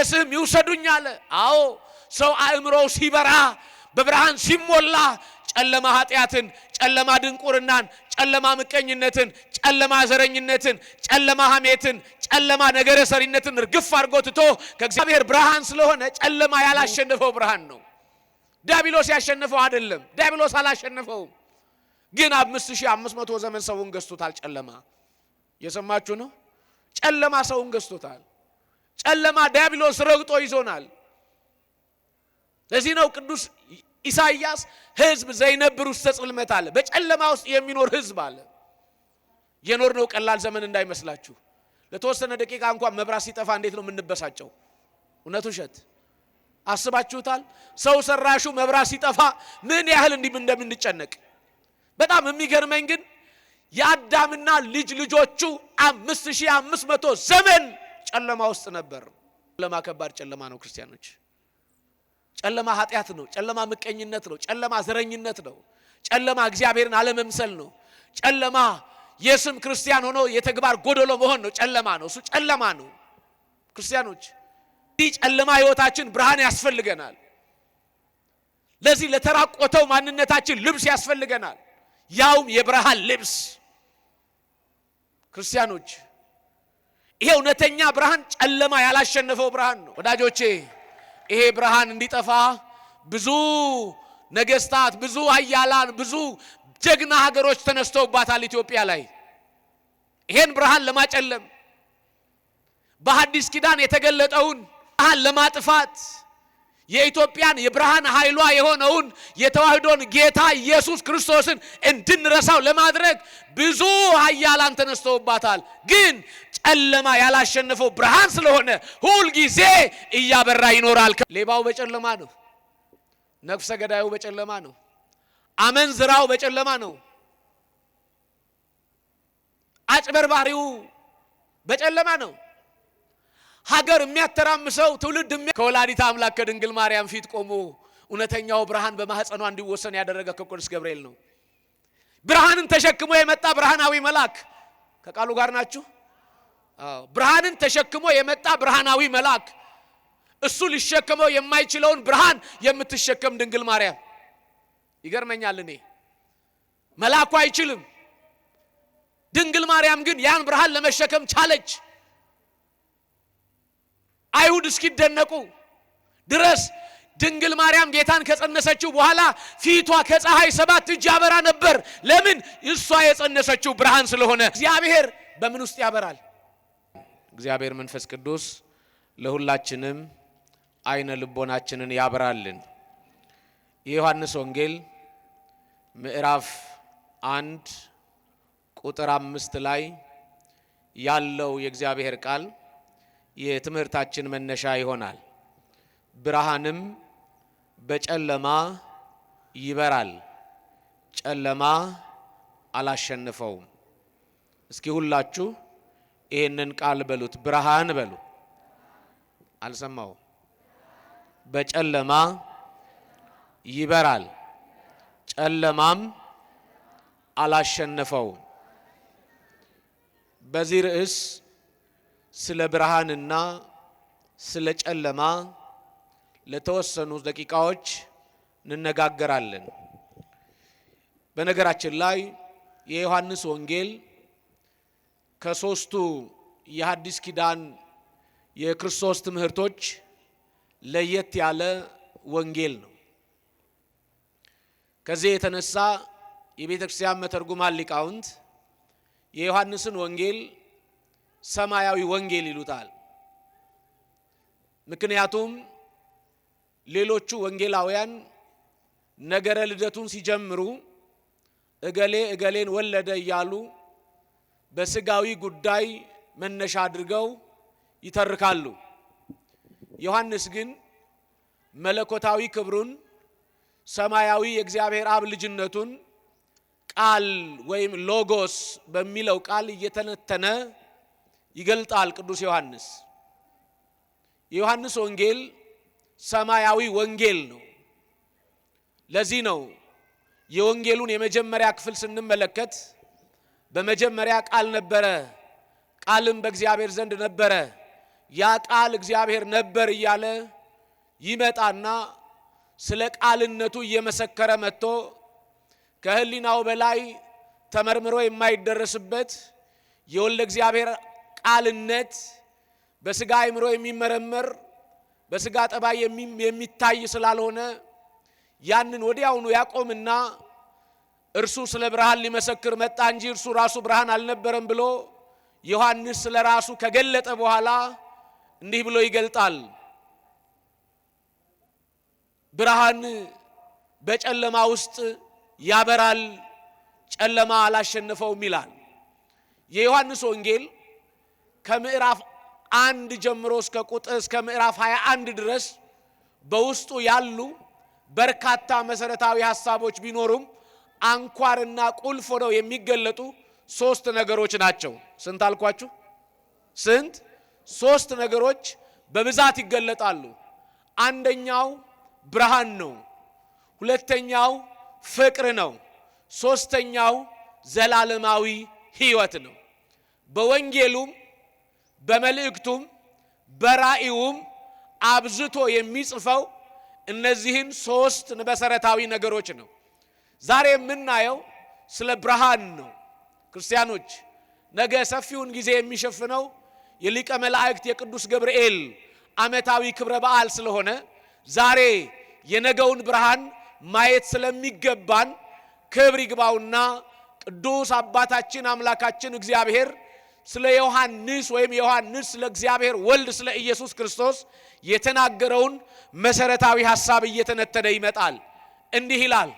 አልመለስም ይውሰዱኝ አለ። አዎ ሰው አእምሮው ሲበራ በብርሃን ሲሞላ ጨለማ ኃጢአትን፣ ጨለማ ድንቁርናን፣ ጨለማ ምቀኝነትን፣ ጨለማ ዘረኝነትን፣ ጨለማ ሐሜትን፣ ጨለማ ነገረ ሰሪነትን ርግፍ አድርጎ ትቶ ከእግዚአብሔር ብርሃን ስለሆነ ጨለማ ያላሸነፈው ብርሃን ነው። ዲያብሎስ ያሸነፈው አይደለም። ዲያብሎስ አላሸነፈውም። ግን 5500 ዘመን ሰውን ገዝቶታል ጨለማ። የሰማችሁ ነው? ጨለማ ሰውን ገዝቶታል። ጨለማ ዲያብሎስ ረግጦ ይዞናል። ለዚህ ነው ቅዱስ ኢሳይያስ ሕዝብ ዘይነብር ውስተ ጽልመት አለ። በጨለማ ውስጥ የሚኖር ሕዝብ አለ። የኖርነው ቀላል ዘመን እንዳይመስላችሁ። ለተወሰነ ደቂቃ እንኳን መብራት ሲጠፋ እንዴት ነው የምንበሳጨው? እውነት ውሸት አስባችሁታል? ሰው ሰራሹ መብራት ሲጠፋ ምን ያህል እንደምንጨነቅ። በጣም የሚገርመኝ ግን የአዳምና ልጆቹ 5500 ዘመን ጨለማ ውስጥ ነበር። ጨለማ ከባድ ጨለማ ነው ክርስቲያኖች። ጨለማ ኃጢአት ነው። ጨለማ ምቀኝነት ነው። ጨለማ ዘረኝነት ነው። ጨለማ እግዚአብሔርን አለመምሰል ነው። ጨለማ የስም ክርስቲያን ሆኖ የተግባር ጎደሎ መሆን ነው። ጨለማ ነው። እሱ ጨለማ ነው። ክርስቲያኖች ይህ ጨለማ ህይወታችን ብርሃን ያስፈልገናል። ለዚህ ለተራቆተው ማንነታችን ልብስ ያስፈልገናል፣ ያውም የብርሃን ልብስ። ክርስቲያኖች ይሄ እውነተኛ ብርሃን ጨለማ ያላሸነፈው ብርሃን ነው። ወዳጆቼ ይሄ ብርሃን እንዲጠፋ ብዙ ነገስታት፣ ብዙ ኃያላን፣ ብዙ ጀግና ሀገሮች ተነስተውባታል ኢትዮጵያ ላይ። ይሄን ብርሃን ለማጨለም በሐዲስ ኪዳን የተገለጠውን ብርሃን ለማጥፋት የኢትዮጵያን የብርሃን ኃይሏ የሆነውን የተዋህዶን ጌታ ኢየሱስ ክርስቶስን እንድንረሳው ለማድረግ ብዙ ኃያላን ተነስተውባታል። ግን ጨለማ ያላሸነፈው ብርሃን ስለሆነ ሁል ጊዜ እያበራ ይኖራል። ሌባው በጨለማ ነው። ነፍሰ ገዳዩ በጨለማ ነው። አመንዝራው በጨለማ ነው። አጭበርባሪው በጨለማ ነው። ሀገር የሚያተራምሰው ትውልድ ከወላዲተ አምላክ ከድንግል ማርያም ፊት ቆሞ እውነተኛው ብርሃን በማህፀኗ እንዲወሰን ያደረገ ቅዱስ ገብርኤል ነው። ብርሃንን ተሸክሞ የመጣ ብርሃናዊ መልአክ። ከቃሉ ጋር ናችሁ? አዎ፣ ብርሃንን ተሸክሞ የመጣ ብርሃናዊ መልአክ። እሱ ሊሸከመው የማይችለውን ብርሃን የምትሸከም ድንግል ማርያም። ይገርመኛል። እኔ መልአኩ አይችልም፣ ድንግል ማርያም ግን ያን ብርሃን ለመሸከም ቻለች። አይሁድ እስኪደነቁ ድረስ ድንግል ማርያም ጌታን ከጸነሰችው በኋላ ፊቷ ከፀሐይ 7 እጅ ያበራ ነበር። ለምን? እሷ የጸነሰችው ብርሃን ስለሆነ። እግዚአብሔር በምን ውስጥ ያበራል? እግዚአብሔር መንፈስ ቅዱስ ለሁላችንም አይነ ልቦናችንን ያበራልን። የዮሐንስ ወንጌል ምዕራፍ 1 ቁጥር 5 ላይ ያለው የእግዚአብሔር ቃል የትምህርታችን መነሻ ይሆናል። ብርሃንም በጨለማ ይበራል፣ ጨለማ አላሸነፈውም። እስኪ ሁላችሁ ይሄንን ቃል በሉት። ብርሃን በሉ። አልሰማው። በጨለማ ይበራል፣ ጨለማም አላሸነፈውም። በዚህ ርዕስ ስለ ብርሃንና ስለ ጨለማ ለተወሰኑ ደቂቃዎች እንነጋገራለን። በነገራችን ላይ የዮሐንስ ወንጌል ከሶስቱ የሐዲስ ኪዳን የክርስቶስ ትምህርቶች ለየት ያለ ወንጌል ነው። ከዚህ የተነሳ የቤተ ክርስቲያን መተርጉማን ሊቃውንት የዮሐንስን ወንጌል ሰማያዊ ወንጌል ይሉታል። ምክንያቱም ሌሎቹ ወንጌላውያን ነገረ ልደቱን ሲጀምሩ እገሌ እገሌን ወለደ እያሉ በስጋዊ ጉዳይ መነሻ አድርገው ይተርካሉ። ዮሐንስ ግን መለኮታዊ ክብሩን፣ ሰማያዊ የእግዚአብሔር አብ ልጅነቱን ቃል ወይም ሎጎስ በሚለው ቃል እየተነተነ ይገልጣል። ቅዱስ ዮሐንስ የዮሐንስ ወንጌል ሰማያዊ ወንጌል ነው። ለዚህ ነው የወንጌሉን የመጀመሪያ ክፍል ስንመለከት በመጀመሪያ ቃል ነበረ፣ ቃልም በእግዚአብሔር ዘንድ ነበረ፣ ያ ቃል እግዚአብሔር ነበር እያለ ይመጣና ስለ ቃልነቱ እየመሰከረ መጥቶ ከህሊናው በላይ ተመርምሮ የማይደረስበት የወልደ እግዚአብሔር ቃልነት በስጋ አእምሮ የሚመረመር በስጋ ጠባይ የሚታይ ስላልሆነ ያንን ወዲያውኑ ያቆምና እርሱ ስለ ብርሃን ሊመሰክር መጣ እንጂ እርሱ ራሱ ብርሃን አልነበረም ብሎ ዮሐንስ ስለ ራሱ ከገለጠ በኋላ እንዲህ ብሎ ይገልጣል። ብርሃን በጨለማ ውስጥ ያበራል፣ ጨለማ አላሸነፈውም ይላል። የዮሐንስ ወንጌል ከምዕራፍ 1 ጀምሮ እስከ ምዕራፍ 21 ድረስ በውስጡ ያሉ በርካታ መሰረታዊ ሐሳቦች ቢኖሩም አንኳርና ቁልፍ ሆነው የሚገለጡ 3 ነገሮች ናቸው። ስንት አልኳችሁ? ስንት? 3 ነገሮች በብዛት ይገለጣሉ። አንደኛው ብርሃን ነው፣ ሁለተኛው ፍቅር ነው፣ ሶስተኛው ዘላለማዊ ሕይወት ነው። በወንጌሉም በመልእክቱም በራእዩም አብዝቶ የሚጽፈው እነዚህን 3 መሰረታዊ ነገሮች ነው። ዛሬ የምናየው ስለ ብርሃን ነው። ክርስቲያኖች ነገ ሰፊውን ጊዜ የሚሸፍነው የሊቀ መላእክት የቅዱስ ገብርኤል ዓመታዊ ክብረ በዓል ስለሆነ ዛሬ የነገውን ብርሃን ማየት ስለሚገባን ክብር ይግባውና ቅዱስ አባታችን አምላካችን እግዚአብሔር ስለ ዮሐንስ ወይም ዮሐንስ ስለ እግዚአብሔር ወልድ ስለ ኢየሱስ ክርስቶስ የተናገረውን መሰረታዊ ሐሳብ እየተነተነ ይመጣል። እንዲህ ይላል፣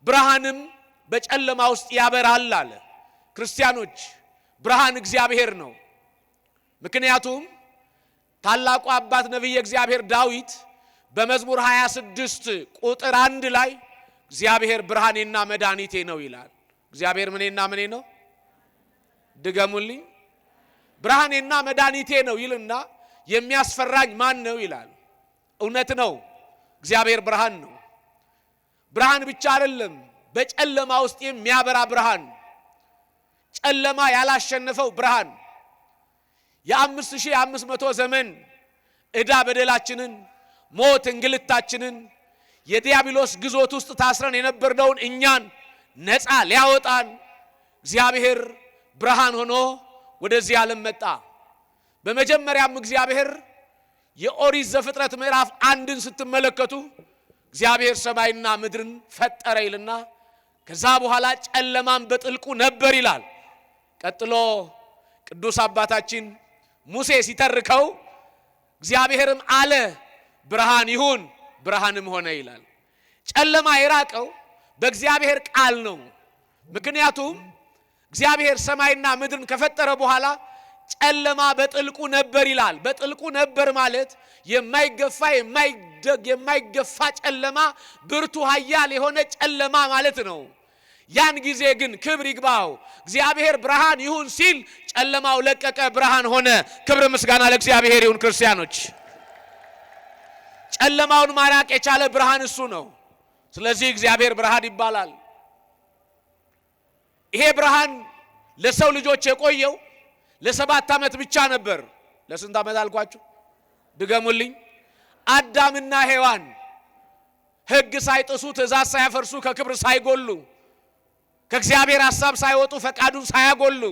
ብርሃንም በጨለማ ውስጥ ያበራል አለ። ክርስቲያኖች ብርሃን እግዚአብሔር ነው። ምክንያቱም ታላቁ አባት ነቢየ እግዚአብሔር ዳዊት በመዝሙር 26 ቁጥር 1 ላይ እግዚአብሔር ብርሃኔና መድኃኒቴ ነው ይላል። እግዚአብሔር ምኔና ምኔ ነው? ድገሙልኝ። ብርሃኔና መድኃኒቴ ነው ይልና የሚያስፈራኝ ማን ነው ይላል። እውነት ነው፣ እግዚአብሔር ብርሃን ነው። ብርሃን ብቻ አይደለም፣ በጨለማ ውስጥ የሚያበራ ብርሃን፣ ጨለማ ያላሸነፈው ብርሃን፣ የ5500 ዘመን ዕዳ በደላችንን፣ ሞት እንግልታችንን፣ የዲያብሎስ ግዞት ውስጥ ታስረን የነበርነውን እኛን ነፃ ሊያወጣን እግዚአብሔር ብርሃን ሆኖ ወደዚህ ዓለም መጣ። በመጀመሪያም እግዚአብሔር የኦሪት ዘፍጥረት ምዕራፍ 1ን ስትመለከቱ እግዚአብሔር ሰማይና ምድርን ፈጠረ ይልና ከዛ በኋላ ጨለማን በጥልቁ ነበር ይላል። ቀጥሎ ቅዱስ አባታችን ሙሴ ሲተርከው እግዚአብሔርም አለ ብርሃን ይሁን፣ ብርሃንም ሆነ ይላል። ጨለማ የራቀው በእግዚአብሔር ቃል ነው። ምክንያቱም እግዚአብሔር ሰማይና ምድርን ከፈጠረ በኋላ ጨለማ በጥልቁ ነበር ይላል። በጥልቁ ነበር ማለት የማይገፋ ጨለማ፣ ብርቱ ኃያል የሆነ ጨለማ ማለት ነው። ያን ጊዜ ግን ክብር ይግባው እግዚአብሔር ብርሃን ይሁን ሲል ጨለማው ለቀቀ፣ ብርሃን ሆነ። ክብር ምስጋና ለእግዚአብሔር ይሁን። ክርስቲያኖች ጨለማውን ማራቅ የቻለ ብርሃን እሱ ነው። ስለዚህ እግዚአብሔር ብርሃን ይባላል። ይሄ ብርሃን ለሰው ልጆች የቆየው ለ7 ዓመት ብቻ ነበር። ለስንት ዓመት አልኳችሁ? ድገሙልኝ። አዳምና ሔዋን ሕግ ሳይጥሱ ትእዛዝ ሳያፈርሱ ከክብር ሳይጎሉ ከእግዚአብሔር ሐሳብ ሳይወጡ ፈቃዱን ሳያጎሉ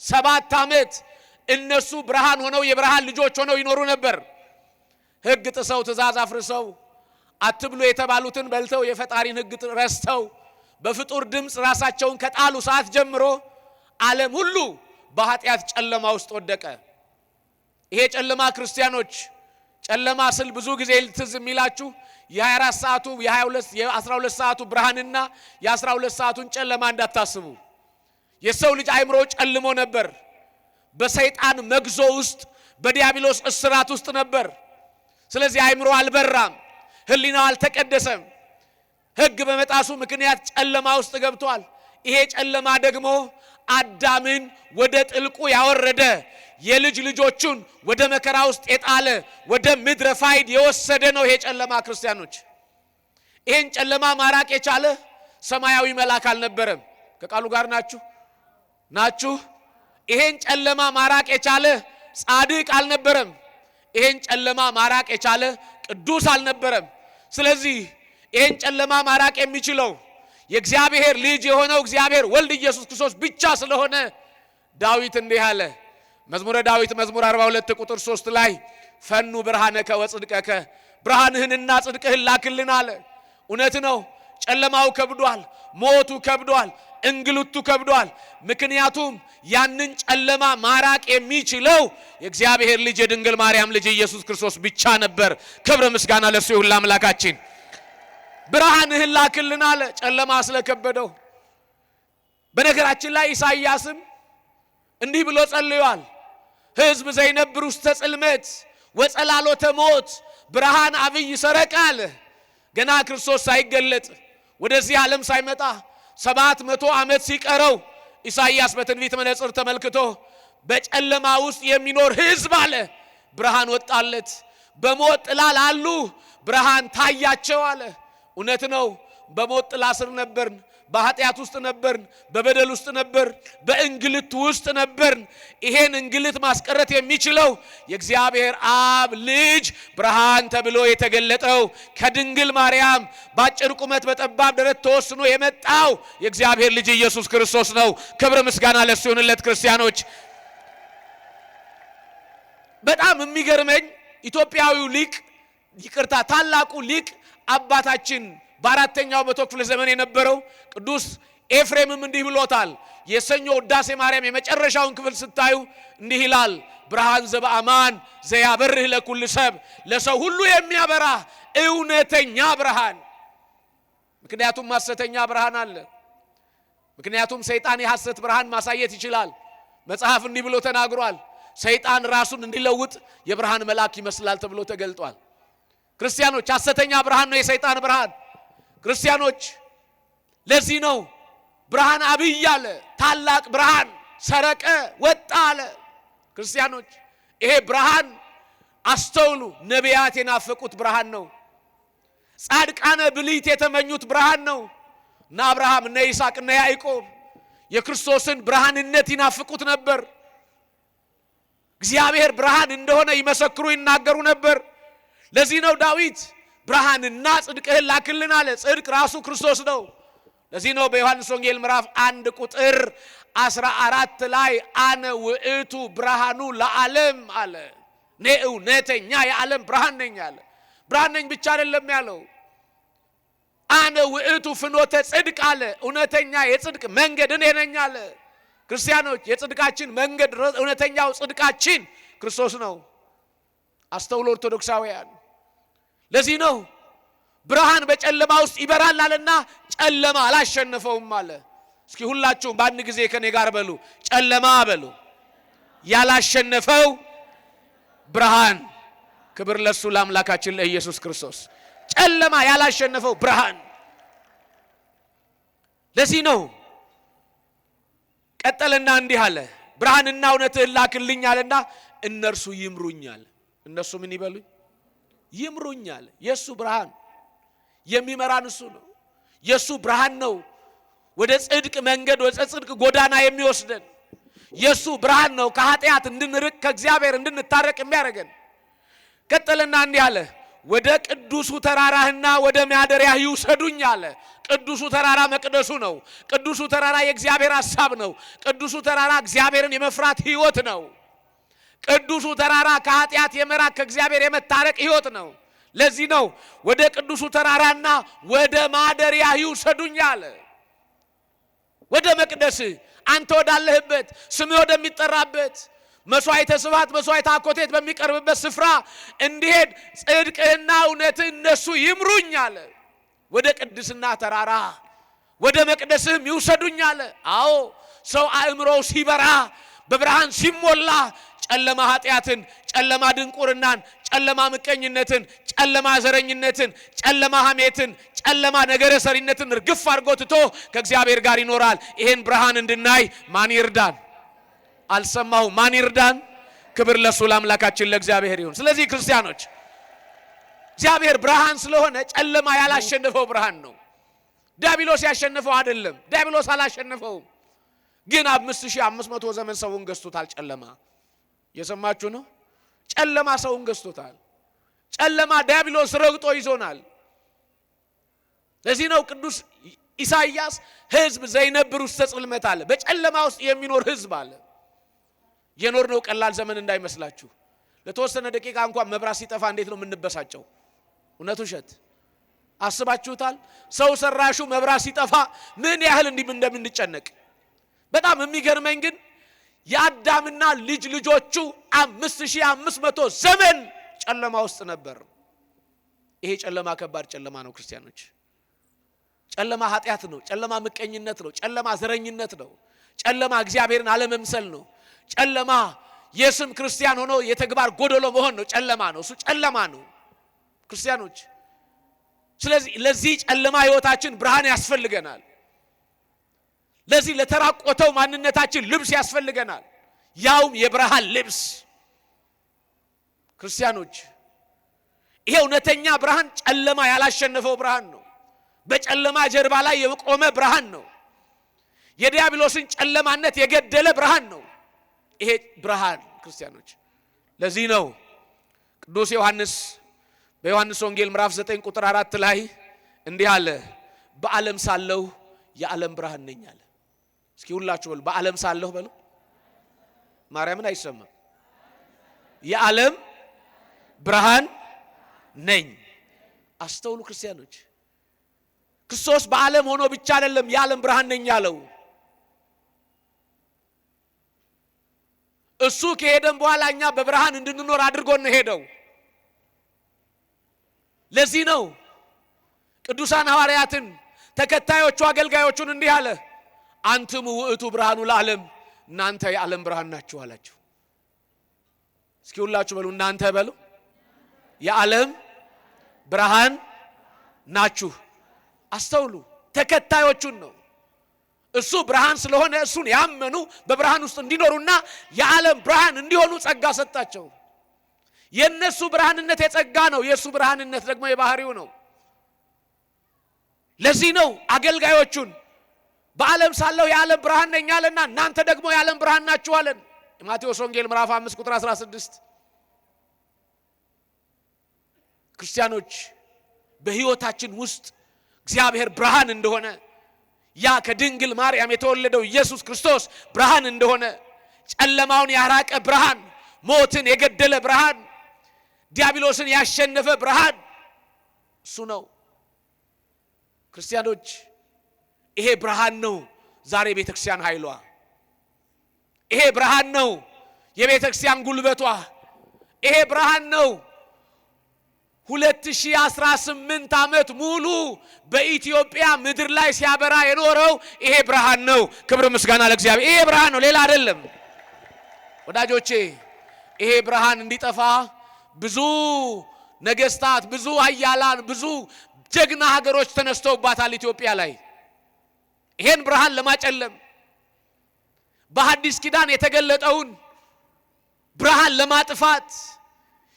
7 ዓመት እነሱ ብርሃን ሆነው የብርሃን ልጆች ሆነው ይኖሩ ነበር። ሕግ ጥሰው ትእዛዝ አፍርሰው አትብሉ የተባሉትን በልተው የፈጣሪን ሕግ ረስተው በፍጡር ድምፅ ራሳቸውን ከጣሉ ሰዓት ጀምሮ ዓለም ሁሉ በኃጢአት ጨለማ ውስጥ ወደቀ። ይሄ ጨለማ ክርስቲያኖች ጨለማ ስል ብዙ ጊዜ ልትዝ የሚላችሁ የ24 ሰዓቱ የ12 ሰዓቱ ብርሃንና የ12 ሰዓቱን ጨለማ እንዳታስቡ። የሰው ልጅ አእምሮ ጨልሞ ነበር። በሰይጣን መግዞ ውስጥ በዲያብሎስ እስራት ውስጥ ነበር። ስለዚህ አእምሮ አልበራም፣ ህሊናው አልተቀደሰም። ሕግ በመጣሱ ምክንያት ጨለማ ውስጥ ገብቷል። ይሄ ጨለማ ደግሞ አዳምን ወደ ጥልቁ ያወረደ፣ የልጅ ልጆቹን ወደ መከራ ውስጥ የጣለ፣ ወደ ምድረ ፋይድ የወሰደ ነው ይሄ ጨለማ። ክርስቲያኖች ይሄን ጨለማ ማራቅ የቻለ ሰማያዊ መልአክ አልነበረም። ከቃሉ ጋር ናችሁ? ይሄን ጨለማ ማራቅ የቻለ ጻድቅ አልነበረም። ይሄን ጨለማ ማራቅ የቻለ ቅዱስ አልነበረም። ስለዚህ ይሄን ጨለማ ማራቅ የሚችለው የእግዚአብሔር ልጅ የሆነው እግዚአብሔር ወልድ ኢየሱስ ክርስቶስ ብቻ ስለሆነ ዳዊት እንዲህ አለ። መዝሙረ ዳዊት መዝሙር 42 ቁጥር 3 ላይ ፈኑ ብርሃነከ ወጽድቀከ ብርሃንህንና ጽድቅህን ላክልን አለ። እውነት ነው። ጨለማው ከብዷል፣ ሞቱ ከብዷል፣ እንግልቱ ከብዷል። ምክንያቱም ያንን ጨለማ ማራቅ የሚችለው የእግዚአብሔር ልጅ የድንግል ማርያም ልጅ ኢየሱስ ክርስቶስ ብቻ ነበር። ክብር ምስጋና ለእሱ ይሁን ለአምላካችን። ብርሃንህን ላክልን አለ ጨለማ ስለከበደው። በነገራችን ላይ ኢሳይያስም እንዲህ ብሎ ጸልዮአል። ሕዝብ ዘይነብር ውስተ ጽልመት ወጸላሎተ ሞት ብርሃን አብይ ሰረቀ አለ። ገና ክርስቶስ ሳይገለጥ ወደዚህ ዓለም ሳይመጣ 700 ዓመት ሲቀረው ኢሳይያስ በትንቢት መነጽር ተመልክቶ በጨለማ ውስጥ የሚኖር ሕዝብ አለ ብርሃን ወጣለት። በሞት ጥላ ላሉ ብርሃን ታያቸው አለ። እውነት ነው። በሞት ጥላ ስር ነበርን፣ በኃጢአት ውስጥ ነበርን፣ በበደል ውስጥ ነበርን፣ በእንግልት ውስጥ ነበርን። ይሄን እንግልት ማስቀረት የሚችለው የእግዚአብሔር አብ ልጅ ብርሃን ተብሎ የተገለጠው ከድንግል ማርያም በአጭር ቁመት በጠባብ ደረት ተወስኖ የመጣው የእግዚአብሔር ልጅ ኢየሱስ ክርስቶስ ነው። ክብር ምስጋና ለእሱ ይሁንለት። ክርስቲያኖች፣ በጣም የሚገርመኝ ኢትዮጵያዊው ሊቅ ይቅርታ ታላቁ ሊቅ አባታችን በአራተኛው መቶ ክፍለ ዘመን የነበረው ቅዱስ ኤፍሬምም እንዲህ ብሎታል። የሰኞ ውዳሴ ማርያም የመጨረሻውን ክፍል ስታዩ እንዲህ ይላል። ብርሃን ዘበአማን ዘያበርህ ለኩል ሰብ ለሰው ሁሉ የሚያበራ እውነተኛ ብርሃን። ምክንያቱም ሐሰተኛ ብርሃን አለ። ምክንያቱም ሰይጣን የሐሰት ብርሃን ማሳየት ይችላል። መጽሐፍ እንዲህ ብሎ ተናግሯል። ሰይጣን ራሱን እንዲለውጥ የብርሃን መልአክ ይመስላል ተብሎ ተገልጧል። ክርስቲያኖች፣ ሐሰተኛ ብርሃን ነው የሰይጣን ብርሃን። ክርስቲያኖች፣ ለዚህ ነው ብርሃን አብይ አለ። ታላቅ ብርሃን ሰረቀ ወጣ አለ። ክርስቲያኖች፣ ይሄ ብርሃን አስተውሉ፣ ነቢያት የናፈቁት ብርሃን ነው። ጻድቃነ ብልይት የተመኙት ብርሃን ነው። እነ አብርሃም፣ እነ ይስሐቅ፣ እነ ያዕቆብ የክርስቶስን ብርሃንነት ይናፍቁት ነበር። እግዚአብሔር ብርሃን እንደሆነ ይመሰክሩ ይናገሩ ነበር። ለዚህ ነው ዳዊት ብርሃንና ጽድቅህን ላክልን አለ። ጽድቅ ራሱ ክርስቶስ ነው። ለዚህ ነው በዮሐንስ ወንጌል ምዕራፍ 1 ቁጥር 14 ላይ አነ ውእቱ ብርሃኑ ለዓለም አለ። እኔ እውነተኛ የዓለም ብርሃን ነኝ አለ። ብርሃን ነኝ ብቻ አይደለም ያለው፣ አነ ውእቱ ፍኖተ ጽድቅ አለ። እውነተኛ የጽድቅ መንገድ እኔ ነኝ አለ። ክርስቲያኖች፣ የጽድቃችን መንገድ እውነተኛው ጽድቃችን ክርስቶስ ነው። አስተውሎ ኦርቶዶክሳውያን፣ ለዚህ ነው ብርሃን በጨለማ ውስጥ ይበራል አለና ጨለማ አላሸነፈውም አለ። እስኪ ሁላችሁም በአንድ ጊዜ ከኔ ጋር በሉ፣ ጨለማ በሉ። ያላሸነፈው ብርሃን። ክብር ለሱ ለአምላካችን ለኢየሱስ ክርስቶስ። ጨለማ ያላሸነፈው ብርሃን። ለዚህ ነው ቀጠለና እንዲህ አለ፣ ብርሃንና እውነትህን ላክልኝ አለና እነርሱ ይምሩኛል። እነሱ ምን ይበሉኝ? ይምሩኛል። የሱ ብርሃን የሚመራን እሱ ነው። የሱ ብርሃን ነው ወደ ጽድቅ መንገድ ወደ ጽድቅ ጎዳና የሚወስደን። የሱ ብርሃን ነው ከኃጢአት እንድንርቅ ከእግዚአብሔር እንድንታረቅ የሚያደርገን። ቀጠለና እንዲህ አለ፣ ወደ ቅዱሱ ተራራህና ወደ ማደሪያህ ይውሰዱኝ አለ። ቅዱሱ ተራራ መቅደሱ ነው። ቅዱሱ ተራራ የእግዚአብሔር ሐሳብ ነው። ቅዱሱ ተራራ እግዚአብሔርን የመፍራት ሕይወት ነው። ቅዱሱ ተራራ ከኃጢአት የመራቅ ከእግዚአብሔር የመታረቅ ሕይወት ነው። ለዚህ ነው ወደ ቅዱሱ ተራራና ወደ ማደሪያህ ይውሰዱኝ አለ። ወደ መቅደስ፣ አንተ ወዳለህበት፣ ስምህ ወደሚጠራበት፣ መስዋዕተ ስብሐት መስዋዕተ አኮቴት በሚቀርብበት ስፍራ እንዲሄድ ጽድቅህና እውነትህ እነሱ ይምሩኝ አለ። ወደ ቅድስና ተራራ ወደ መቅደስህም ይውሰዱኝ አለ። አዎ፣ ሰው አእምሮው ሲበራ በብርሃን ሲሞላ ጨለማ ኃጢአትን፣ ጨለማ ድንቁርናን፣ ጨለማ ምቀኝነትን፣ ጨለማ ዘረኝነትን፣ ጨለማ ሐሜትን፣ ጨለማ ነገረ ሰሪነትን እርግፍ አድርጎ ትቶ ከእግዚአብሔር ጋር ይኖራል። ይሄን ብርሃን እንድናይ ማን ይርዳን? አልሰማሁ። ማን ይርዳን? ክብር ለሱ ለአምላካችን ለእግዚአብሔር ይሁን። ስለዚህ ክርስቲያኖች፣ እግዚአብሔር ብርሃን ስለሆነ ጨለማ ያላሸነፈው ብርሃን ነው። ዲያብሎስ ያሸነፈው አይደለም። ዲያብሎስ አላሸነፈውም። ግን 5500 ዘመን ሰውን ገዝቶታል ጨለማ። የሰማችሁ ነው። ጨለማ ሰውን ገዝቶታል። ጨለማ ዲያብሎስ ረግጦ ይዞናል። ለዚህ ነው ቅዱስ ኢሳይያስ ሕዝብ ዘይነብር ውስተ ጽልመት አለ። በጨለማ ውስጥ የሚኖር ሕዝብ አለ። የኖርነው ቀላል ዘመን እንዳይመስላችሁ። ለተወሰነ ደቂቃ እንኳን መብራት ሲጠፋ እንዴት ነው የምንበሳጨው? እውነት ውሸት አስባችሁታል? ሰው ሰራሹ መብራት ሲጠፋ ምን ያህል እንደምንጨነቅ። በጣም የሚገርመኝ ግን የአዳምና ልጆቹ 5500 ዘመን ጨለማ ውስጥ ነበር። ይሄ ጨለማ ከባድ ጨለማ ነው ክርስቲያኖች። ጨለማ ኃጢአት ነው። ጨለማ ምቀኝነት ነው። ጨለማ ዘረኝነት ነው። ጨለማ እግዚአብሔርን አለመምሰል ነው። ጨለማ የስም ክርስቲያን ሆኖ የተግባር ጎደሎ መሆን ነው። ጨለማ ነው። እሱ ጨለማ ነው ክርስቲያኖች። ስለዚህ ለዚህ ጨለማ ህይወታችን ብርሃን ያስፈልገናል። ለዚህ ለተራቆተው ማንነታችን ልብስ ያስፈልገናል፣ ያውም የብርሃን ልብስ። ክርስቲያኖች ይሄ እውነተኛ ብርሃን ጨለማ ያላሸነፈው ብርሃን ነው። በጨለማ ጀርባ ላይ የቆመ ብርሃን ነው። የዲያብሎስን ጨለማነት የገደለ ብርሃን ነው ይሄ ብርሃን ክርስቲያኖች። ለዚህ ነው ቅዱስ ዮሐንስ በዮሐንስ ወንጌል ምዕራፍ 9 ቁጥር 4 ላይ እንዲህ አለ፣ በዓለም ሳለሁ የዓለም ብርሃን ነኝ አለ። እስኪ ሁላችሁ በሉ በዓለም ሳለሁ በሉ። ማርያምን አይሰማም። የዓለም ብርሃን ነኝ። አስተውሉ ክርስቲያኖች። ክርስቶስ በዓለም ሆኖ ብቻ አይደለም የዓለም ብርሃን ነኝ ያለው። እሱ ከሄደን በኋላ እኛ በብርሃን እንድንኖር አድርጎ ነው ሄደው። ለዚህ ነው ቅዱሳን ሐዋርያትን ተከታዮቹ አገልጋዮቹን እንዲህ አለ፣ አንትሙ ውእቱ ብርሃኑ ለዓለም፣ እናንተ የዓለም ብርሃን ናችሁ አላቸው። እስኪ ሁላችሁ በሉ እናንተ በሉ የዓለም ብርሃን ናችሁ። አስተውሉ፣ ተከታዮቹን ነው። እሱ ብርሃን ስለሆነ እሱን ያመኑ በብርሃን ውስጥ እንዲኖሩና የዓለም ብርሃን እንዲሆኑ ጸጋ ሰጣቸው። የነሱ ብርሃንነት የጸጋ ነው፣ የሱ ብርሃንነት ደግሞ የባህሪው ነው። ለዚህ ነው አገልጋዮቹን በዓለም ሳለሁ የዓለም ብርሃን ነኝ አለና እናንተ ደግሞ የዓለም ብርሃን ናችሁ አለን። ማቴዎስ ወንጌል ምዕራፍ 5 ቁጥር 16። ክርስቲያኖች በህይወታችን ውስጥ እግዚአብሔር ብርሃን እንደሆነ፣ ያ ከድንግል ማርያም የተወለደው ኢየሱስ ክርስቶስ ብርሃን እንደሆነ፣ ጨለማውን ያራቀ ብርሃን፣ ሞትን የገደለ ብርሃን፣ ዲያብሎስን ያሸነፈ ብርሃን እሱ ነው። ክርስቲያኖች ይሄ ብርሃን ነው ዛሬ ቤተክርስቲያን ኃይሏ። ይሄ ብርሃን ነው የቤተክርስቲያን ጉልበቷ። ይሄ ብርሃን ነው 2018 ዓመት ሙሉ በኢትዮጵያ ምድር ላይ ሲያበራ የኖረው ይሄ ብርሃን ነው። ክብር ምስጋና ለእግዚአብሔር። ይሄ ብርሃን ነው፣ ሌላ አይደለም። ወዳጆቼ ይሄ ብርሃን እንዲጠፋ ብዙ ነገስታት፣ ብዙ ኃያላን፣ ብዙ ጀግና ሀገሮች ተነስተውባታል ኢትዮጵያ ላይ። ይሄን ብርሃን ለማጨለም በሐዲስ ኪዳን የተገለጠውን ብርሃን ለማጥፋት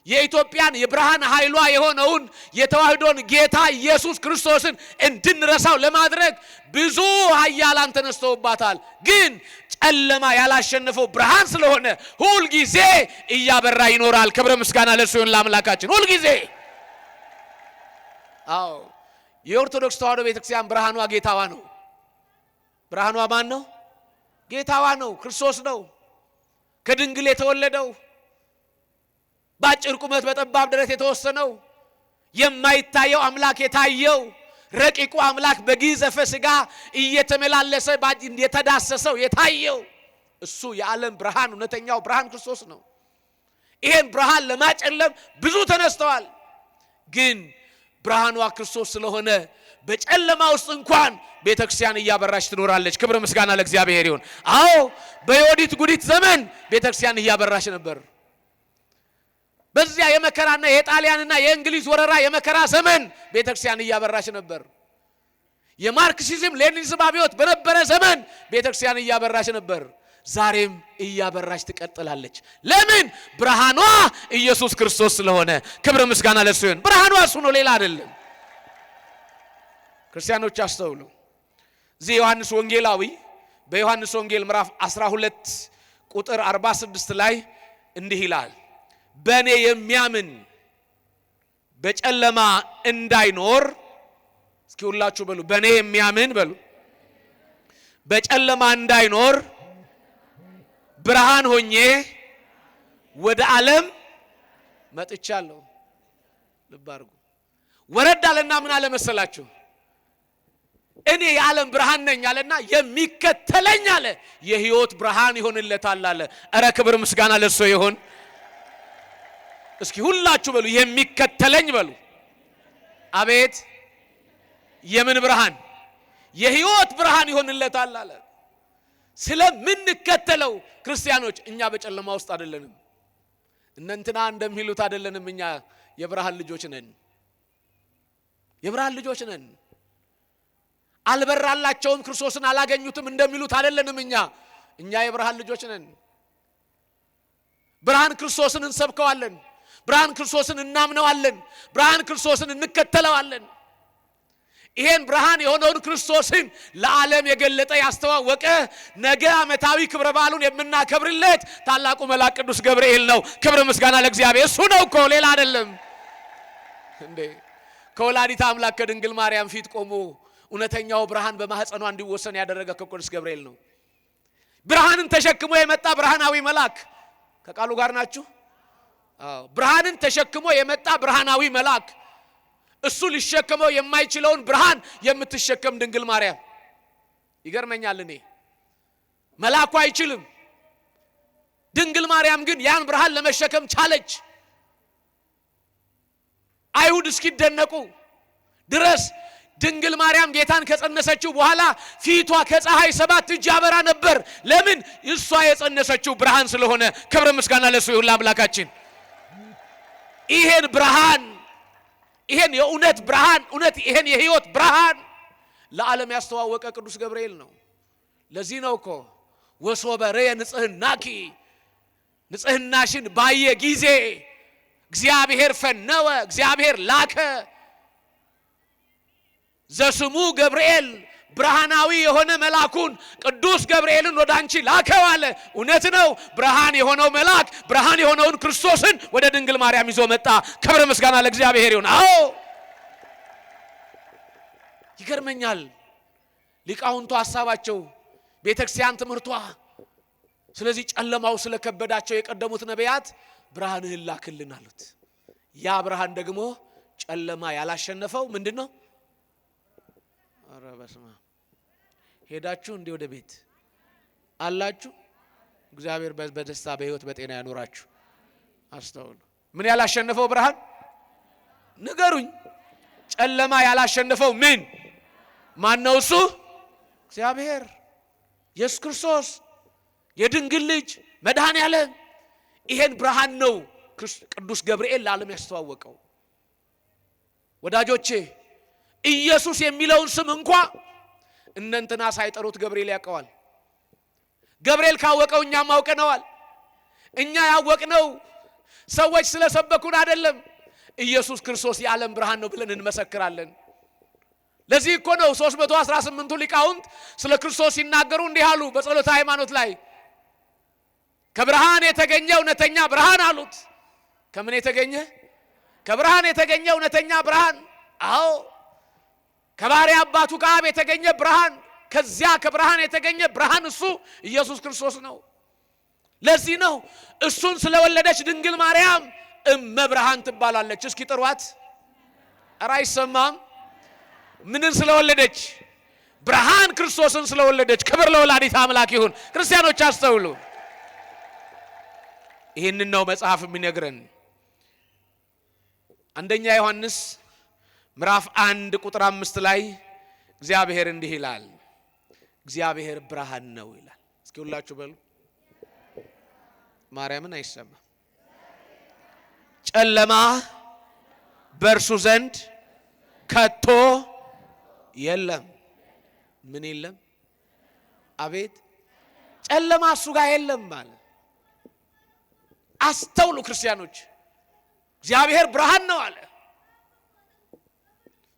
የኢትዮጵያን የብርሃን ኃይሏ የሆነውን የተዋህዶን ጌታ ኢየሱስ ክርስቶስን እንድንረሳው ለማድረግ ብዙ ኃያላን ተነስተውባታል። ግን ጨለማ ያላሸነፈው ብርሃን ስለሆነ ሁል ጊዜ እያበራ ይኖራል። ክብር ምስጋና ለእሱ ይሁን ለአምላካችን ሁል ጊዜ። አዎ የኦርቶዶክስ ተዋህዶ ቤተክርስቲያን ብርሃኗ ጌታዋ ነው። ብርሃኗ ማን ነው? ጌታዋ ነው፣ ክርስቶስ ነው። ከድንግል የተወለደው፣ በአጭር ቁመት በጠባብ ደረት የተወሰነው፣ የማይታየው አምላክ የታየው፣ ረቂቁ አምላክ በግዘፈ ሥጋ እየተመላለሰ የተዳሰሰው የታየው እሱ የዓለም ብርሃን፣ እውነተኛው ብርሃን ክርስቶስ ነው። ይሄን ብርሃን ለማጨለም ብዙ ተነስተዋል። ግን ብርሃኗ ክርስቶስ ስለሆነ በጨለማ ውስጥ እንኳን ቤተክርስቲያን እያበራች ትኖራለች። ክብር ምስጋና ለእግዚአብሔር ይሁን። አዎ በዮዲት ጉዲት ዘመን ቤተክርስቲያን እያበራች ነበር። በዚያ የመከራና የጣሊያንና የእንግሊዝ ወረራ የመከራ ዘመን ቤተክርስቲያን እያበራች ነበር። የማርክሲዝም ሌኒኒዝም አብዮት በነበረ ዘመን ቤተክርስቲያን እያበራች ነበር። ዛሬም እያበራች ትቀጥላለች። ለምን? ብርሃኗ ኢየሱስ ክርስቶስ ስለሆነ። ክብር ምስጋና ለእሱ ይሁን። ብርሃኗ እሱ ነው፣ ሌላ አይደለም። ክርስቲያኖች አስተውሉ። እዚህ ዮሐንስ ወንጌላዊ በዮሐንስ ወንጌል ምዕራፍ 12 ቁጥር 46 ላይ እንዲህ ይላል፣ በእኔ የሚያምን በጨለማ እንዳይኖር። እስኪ ሁላችሁ በሉ፣ በእኔ የሚያምን በሉ፣ በጨለማ እንዳይኖር ብርሃን ሆኜ ወደ ዓለም መጥቻለሁ። ልብ አድርጉ። ወረድ አለና ምን አለ መሰላችሁ? እኔ የዓለም ብርሃን ነኝ አለና የሚከተለኝ አለ የሕይወት ብርሃን ይሆንለታል አለ። ኧረ ክብር ምስጋና ለእሱ ይሁን። እስኪ ሁላችሁ በሉ፣ የሚከተለኝ በሉ። አቤት የምን ብርሃን? የሕይወት ብርሃን ይሆንለታል አለ። ስለምንከተለው ክርስቲያኖች እኛ በጨለማ ውስጥ አይደለንም። እነንትና እንደሚሉት አይደለንም። እኛ የብርሃን ልጆች ነን። የብርሃን ልጆች ነን። አልበራላቸውም፣ ክርስቶስን አላገኙትም እንደሚሉት አይደለንም። እኛ የብርሃን ልጆች ነን። ብርሃን ክርስቶስን እንሰብከዋለን። ብርሃን ክርስቶስን እናምነዋለን። ብርሃን ክርስቶስን እንከተለዋለን። ይሄን ብርሃን የሆነውን ክርስቶስን ለዓለም የገለጠ ያስተዋወቀ ነገ ዓመታዊ ክብረ በዓሉን የምናከብርለት ታላቁ መልአክ ቅዱስ ገብርኤል ነው። ክብር ምስጋና ለእግዚአብሔር። እሱ ነው እኮ ሌላ አይደለም እንዴ። ከወላዲተ አምላክ ከድንግል ማርያም ፊት ቆሞ እውነተኛው ብርሃን በማህፀኗ እንዲወሰን ያደረገ ቅዱስ ገብርኤል ነው። ብርሃንን ተሸክሞ የመጣ ብርሃናዊ መልአክ። ከቃሉ ጋር ናችሁ? አዎ፣ ብርሃንን ተሸክሞ የመጣ ብርሃናዊ መልአክ። እሱ ሊሸከመው የማይችለውን ብርሃን የምትሸከም ድንግል ማርያም። ይገርመኛል። እኔ መልአኩ አይችልም፣ ድንግል ማርያም ግን ያን ብርሃን ለመሸከም ቻለች። አይሁድ እስኪደነቁ ድረስ ድንግል ማርያም ጌታን ከጸነሰችው በኋላ ፊቷ ከፀሐይ 7 እጅ ያበራ ነበር። ለምን? እሷ የጸነሰችው ብርሃን ስለሆነ። ክብር ምስጋና ለሱ ይሁን ለአምላካችን። ይሄን ብርሃን፣ ይሄን የእውነት ብርሃን፣ ይሄን የሕይወት ብርሃን ለዓለም ያስተዋወቀ ቅዱስ ገብርኤል ነው። ለዚህ ነው እኮ ወሶበሬ ንጽህናኪ፣ ንጽህናሽን ባየ ጊዜ እግዚአብሔር ፈነወ፣ እግዚአብሔር ላከ። ዘስሙ ገብርኤል፣ ብርሃናዊ የሆነ መልአኩን ቅዱስ ገብርኤልን ወደ አንቺ ላከው አለ። እውነት ነው። ብርሃን የሆነው መልአክ ብርሃን የሆነውን ክርስቶስን ወደ ድንግል ማርያም ይዞ መጣ። ክብር ምስጋና ለእግዚአብሔር ይሁን። አዎ ይገርመኛል ሊቃውንቱ ሐሳባቸው፣ ቤተክርስቲያን ትምህርቷ። ስለዚህ ጨለማው ስለከበዳቸው የቀደሙት ነቢያት ብርሃንህን ላክልን አሉት። ያ ብርሃን ደግሞ ጨለማ ያላሸነፈው ምንድነው? አረ በስመ አብ። ሄዳችሁ እንዲህ ወደ ቤት አላችሁ። እግዚአብሔር በደስታ በሕይወት በጤና ያኖራችሁ። አስተውሉ። ምን ያላሸነፈው ብርሃን? ንገሩኝ። ጨለማ ያላሸነፈው ምን? ማን ነው እሱ? እግዚአብሔር ኢየሱስ ክርስቶስ የድንግል ልጅ መድኃኔዓለም። ይሄን ብርሃን ነው ቅዱስ ገብርኤል ለዓለም ያስተዋወቀው። ወዳጆቼ ኢየሱስ የሚለውን ስም እንኳ እነንትና ሳይጠሩት ገብርኤል ያውቀዋል። ገብርኤል ካወቀው እኛም አውቀነዋል። እኛ ያወቅነው ሰዎች ስለሰበኩን አይደለም። ኢየሱስ ክርስቶስ የዓለም ብርሃን ነው ብለን እንመሰክራለን። ለዚህ እኮ ነው 318ቱ ሊቃውንት ስለ ክርስቶስ ሲናገሩ እንዲህ አሉ በጸሎተ ሃይማኖት ላይ። ከብርሃን የተገኘ እውነተኛ ብርሃን አሉት። ከምን የተገኘ? ከብርሃን የተገኘ እውነተኛ ብርሃን። አዎ ከባሕርይ አባቱ ከአብ የተገኘ ብርሃን። ከዚያ ከብርሃን የተገኘ ብርሃን እሱ ኢየሱስ ክርስቶስ ነው። ለዚህ ነው እሱን ስለወለደች ድንግል ማርያም እመብርሃን ትባላለች። እስኪ ጥሯት። ኧረ አይሰማም? ምንን ስለወለደች? ብርሃን ክርስቶስን ስለወለደች። ክብር ለወላዲተ አምላክ ይሁን። ክርስቲያኖች አስተውሉ። ይህንን ነው መጽሐፍ የሚነግረን። አንደኛ ዮሐንስ ምዕራፍ 1 ቁጥር 5 ላይ እግዚአብሔር እንዲህ ይላል፣ እግዚአብሔር ብርሃን ነው ይላል። እስኪ ሁላችሁ በሉ። ማርያምን አይሰማም። ጨለማ በእርሱ ዘንድ ከቶ የለም። ምን የለም? አቤት ጨለማ እሱ ጋር የለም ማለት። አስተውሉ ክርስቲያኖች፣ እግዚአብሔር ብርሃን ነው አለ።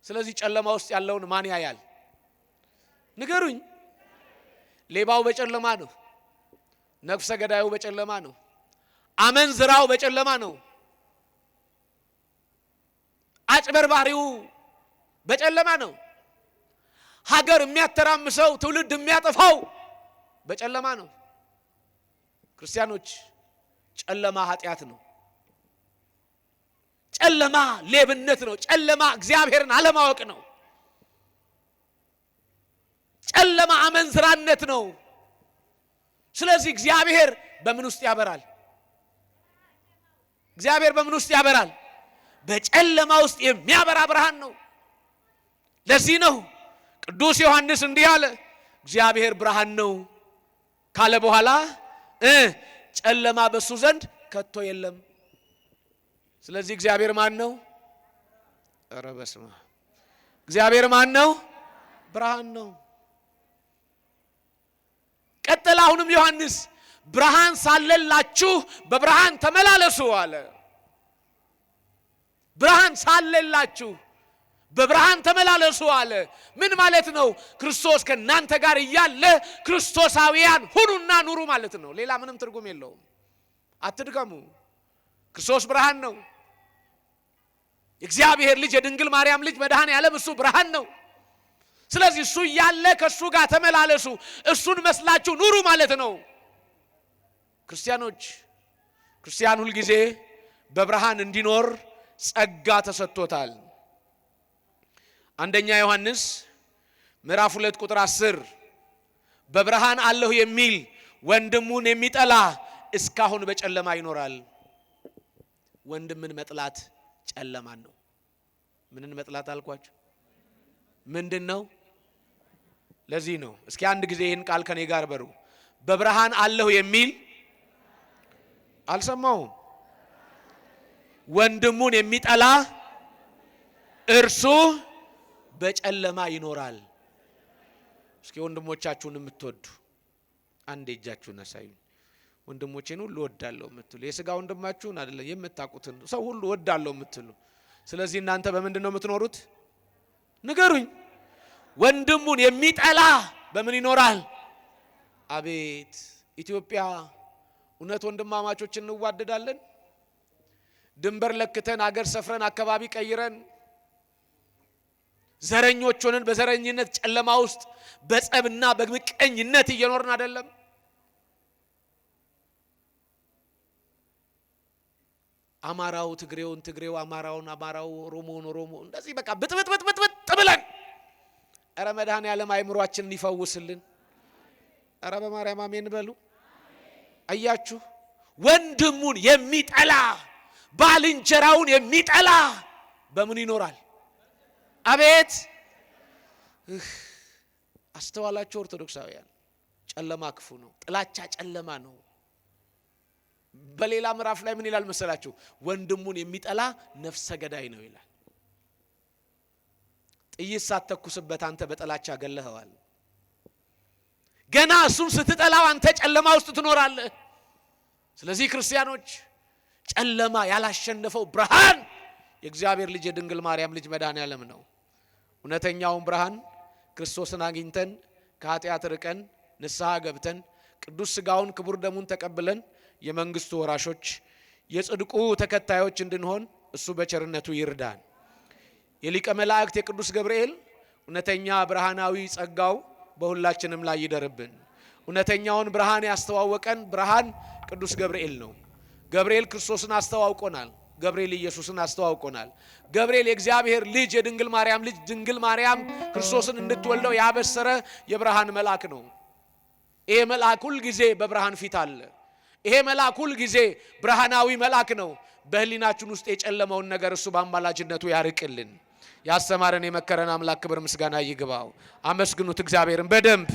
ስለዚህ ጨለማ ውስጥ ያለውን ማን ያያል? ንገሩኝ። ሌባው በጨለማ ነው። ነፍሰ ገዳዩ በጨለማ ነው። አመንዝራው በጨለማ ነው። አጭበርባሪው በጨለማ ነው። ሀገር የሚያተራምሰው ትውልድ የሚያጠፋው በጨለማ ነው። ክርስቲያኖች ጨለማ ኃጢአት ነው። ጨለማ ሌብነት ነው። ጨለማ እግዚአብሔርን አለማወቅ ነው። ጨለማ አመንዝራነት ነው። ስለዚህ እግዚአብሔር በምን ውስጥ ያበራል? እግዚአብሔር በምን ውስጥ ያበራል? በጨለማ ውስጥ የሚያበራ ብርሃን ነው። ለዚህ ነው ቅዱስ ዮሐንስ እንዲህ አለ፣ እግዚአብሔር ብርሃን ነው ካለ በኋላ ጨለማ በሱ ዘንድ ከቶ የለም። ስለዚህ እግዚአብሔር ማን ነው? ኧረ በስመ አብ! እግዚአብሔር ማን ነው? ብርሃን ነው። ቀጥል አሁንም ዮሐንስ ብርሃን ሳለላችሁ በብርሃን ተመላለሱ አለ። ብርሃን ሳለላችሁ በብርሃን ተመላለሱ አለ። ምን ማለት ነው? ክርስቶስ ከእናንተ ጋር እያለ ክርስቶሳውያን ሁኑና ኑሩ ማለት ነው። ሌላ ምንም ትርጉም የለውም። አትድገሙ። ክርስቶስ ብርሃን ነው። የእግዚአብሔር ልጅ የድንግል ማርያም ልጅ መድኃኔ ዓለም እሱ ብርሃን ነው። ስለዚህ እሱ እያለ ከእሱ ጋር ተመላለሱ፣ እሱን መስላችሁ ኑሩ ማለት ነው። ክርስቲያኖች፣ ክርስቲያን ሁልጊዜ በብርሃን እንዲኖር ጸጋ ተሰጥቶታል። አንደኛ ዮሐንስ ምዕራፍ 2 ቁጥር 10 በብርሃን አለሁ የሚል ወንድሙን የሚጠላ እስካሁን በጨለማ ይኖራል። ወንድምን መጥላት ጨለማን ነው። ምንን መጥላት አልኳችሁ? ምንድነው? ለዚህ ነው እስኪ አንድ ጊዜ ይህን ቃል ከኔ ጋር በሩ። በብርሃን አለሁ የሚል አልሰማሁም። ወንድሙን የሚጠላ እርሱ በጨለማ ይኖራል። እስኪ ወንድሞቻችሁን የምትወዱ አንዴ እጃችሁን አሳዩኝ። ወንድሞቼን ሁሉ ወዳለሁ የምትሉ የሥጋ ወንድማችሁን አይደለም የምታውቁትን ሰው ሁሉ ወዳለሁ የምትሉ፣ ስለዚህ እናንተ በምንድን ነው የምትኖሩት? ንገሩኝ። ወንድሙን የሚጠላ በምን ይኖራል? አቤት ኢትዮጵያ! እውነት ወንድማማቾች እንዋደዳለን? ድንበር ለክተን አገር ሰፍረን አካባቢ ቀይረን ዘረኞች ሆነን በዘረኝነት ጨለማ ውስጥ በጸብና በምቀኝነት እየኖርን አይደለም? አማራው ትግሬውን፣ ትግሬው አማራውን፣ አማራው ኦሮሞውን፣ ኦሮሞ እንደዚህ በቃ ብጥብጥ ብለን ኧረ መድኃኔ ዓለም አይምሯችንን ይፈውስልን። ኧረ በማርያም አሜን በሉ። አያችሁ፣ ወንድሙን የሚጠላ ባልንጀራውን የሚጠላ በምን ይኖራል? አቤት! አስተዋላችሁ ኦርቶዶክሳውያን? ጨለማ ክፉ ነው። ጥላቻ ጨለማ ነው። በሌላ ምዕራፍ ላይ ምን ይላል መሰላችሁ? ወንድሙን የሚጠላ ነፍሰ ገዳይ ነው ይላል። ጥይት ሳትተኩስበት አንተ በጥላቻ ገለኸዋል። ገና እሱን ስትጠላው አንተ ጨለማ ውስጥ ትኖራለህ። ስለዚህ ክርስቲያኖች ጨለማ ያላሸነፈው ብርሃን የእግዚአብሔር ልጅ የድንግል ማርያም ልጅ መድኃኔ ዓለም ነው። እውነተኛውን ብርሃን ክርስቶስን አግኝተን ከኃጢአት ርቀን ንስሐ ገብተን ቅዱስ ሥጋውን ክቡር ደሙን ተቀብለን የመንግስቱ ወራሾች የጽድቁ ተከታዮች እንድንሆን እሱ በቸርነቱ ይርዳን። የሊቀ መላእክት የቅዱስ ገብርኤል እውነተኛ ብርሃናዊ ጸጋው በሁላችንም ላይ ይደርብን። እውነተኛውን ብርሃን ያስተዋወቀን ብርሃን ቅዱስ ገብርኤል ነው። ገብርኤል ክርስቶስን አስተዋውቆናል። ገብርኤል ኢየሱስን አስተዋውቆናል። ገብርኤል የእግዚአብሔር ልጅ የድንግል ማርያም ልጅ ድንግል ማርያም ክርስቶስን እንድትወልደው ያበሰረ የብርሃን መልአክ ነው። ይሄ መልአክ ሁሉ ጊዜ በብርሃን ፊት አለ። ይሄ መልአክ ሁሉ ጊዜ ብርሃናዊ መልአክ ነው። በህሊናችን ውስጥ የጨለመውን ነገር እሱ በአማላጅነቱ ያርቅልን። ያስተማረን የመከረን አምላክ ክብር ምስጋና ይግባው። አመስግኑት እግዚአብሔርን በደንብ